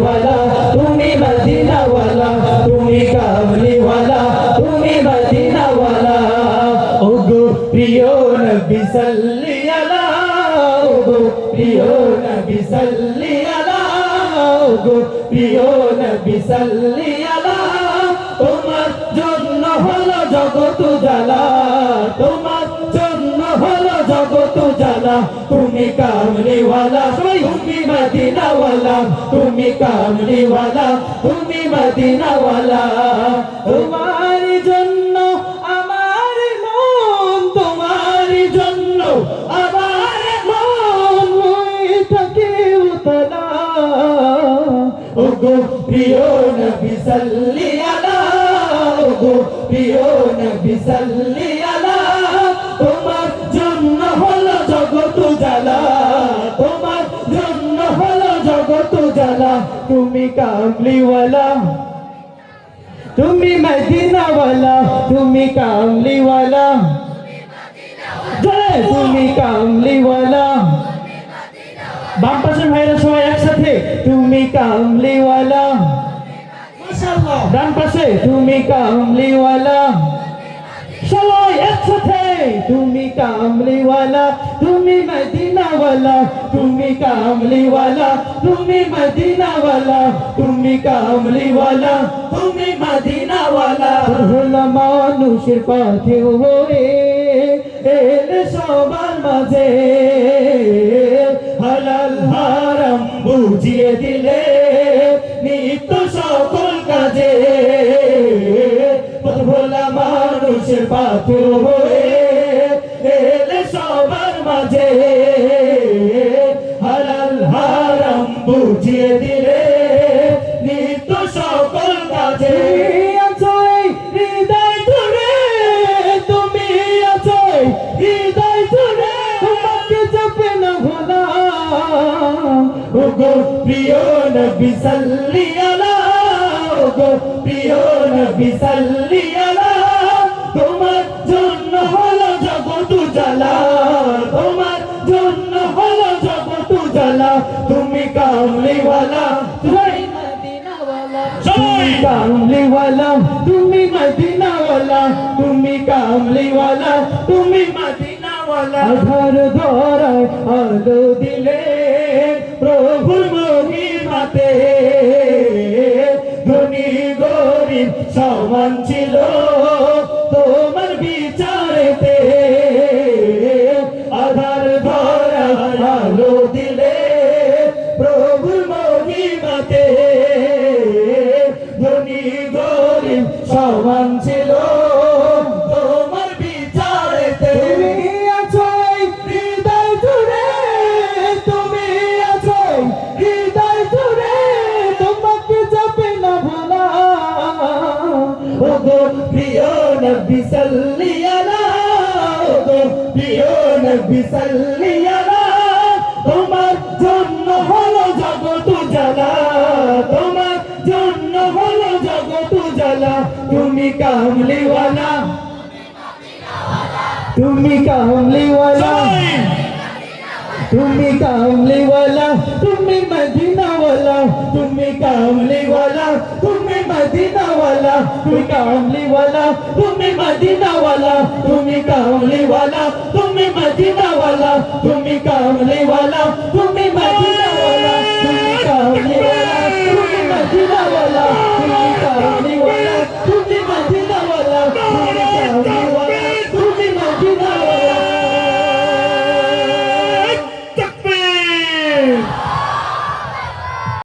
কামলিওয়ালা তুমি মদিনাওয়ালা তুমি কামলিওয়ালা তুমি মদিনাওয়ালা ওগো প্রিয় নবী সাল্লি আলা ওগো প্রিয় নবী সাল্লি আলা ওগো প্রিয় নবী সাল্লি আলা তোমার জন্য হলো জগৎ জ্বালা তোমার জন্য হলো জগৎ জ্বালা তুমি কামলিওয়ালা তুমি মদিনাওয়ালা তুমি কামলিওয়ালা তুমি মদিনাওয়ালা তোমার জন্য আমার মন তোমার জন্য আমার মন হয়ে থাকে উতলা ওগো প্রিয় নবী সাল্লি আলা ওগো প্রিয় নবী সাল্লি আলা তোমার জন্য হলো জগৎ জ্বালা তোমার জন্য হলো জগৎ জ্বালা তুমি কামলিওয়ালা তুমি মদিনাওয়ালা তুমি কামলিওয়ালা জয় তুমি কামলিওয়ালা বাম পাশের ভাইরা সবাই একসাথে তুমি কামলিওয়ালা মাশাআল্লাহ ডান পাশে তুমি কামলিওয়ালা সবাই একসাথে তুমি কামলিওয়ালা তুমি মদিনাওয়ালা তুমি কামলিওয়ালা তুমি মদিনাওয়ালা তুমি কামলিওয়ালা তুমি মদিনাওয়ালা হলো মানুষের পথে হয়ে এলে সবার মাঝে হালাল হারাম বুঝিয়ে দিলে নিত্য সকল কাজে ভোলা মানুষের পাথর হয়ে এলে সবার মাঝে হালাল হারাম বুঝিয়ে দিলে নিত্য সকল কাজে হৃদয় জুড়ে তুমি আছো হৃদয় জুড়ে তোমাকে যাবে না ভোলা ওগো প্রিয় নবী সাল্লি আলা ওগো প্রিয় নবী সাল্লি আলা তোমার জন্য হলো জগৎ জ্বালা তোমার জন্য হলো জগৎ জ্বালা তুমি কামলিওয়ালা তুমি মদিনাওয়ালা তুমি কামলিওয়ালা তুমি মদিনাওয়ালা তুমি কামলিওয়ালা তুমি মদিনাওয়ালা আধার ধরায় আলো দিলে প্রভুর মহিমাতে ধনী গরিব সমান ছিল তোমার বিচারেতে আধার ধরা আলো দিলে প্রভুর মহিমাতে ধনী গরিব সমান ছিল তোমার বিচারেতে তুমি আছো হৃদয় জুড়ে তুমি আছো হৃদয় জুড়ে তোমাকে যাবে না ভোলা ওগো প্রিয় নবী সাল্লি আলা ওগো প্রিয় নবী সাল্লি আলা তোমার জন্য হলো জগৎ জ্বালা তোমার জন্য হলো জগৎ জ্বালা তুমি কামলিওয়ালা তুমি কামলিওয়ালা তুমি কামলিওয়ালা তুমি মদিনাওয়ালা তুমি কামলিওয়ালা তুমি মদিনাওয়ালা তুমি কামলিওয়ালা তুমি মদিনাওয়ালা তুমি কামলিওয়ালা তুমি মদিনাওয়ালা তুমি কামলিওয়ালা তুমি মদিনা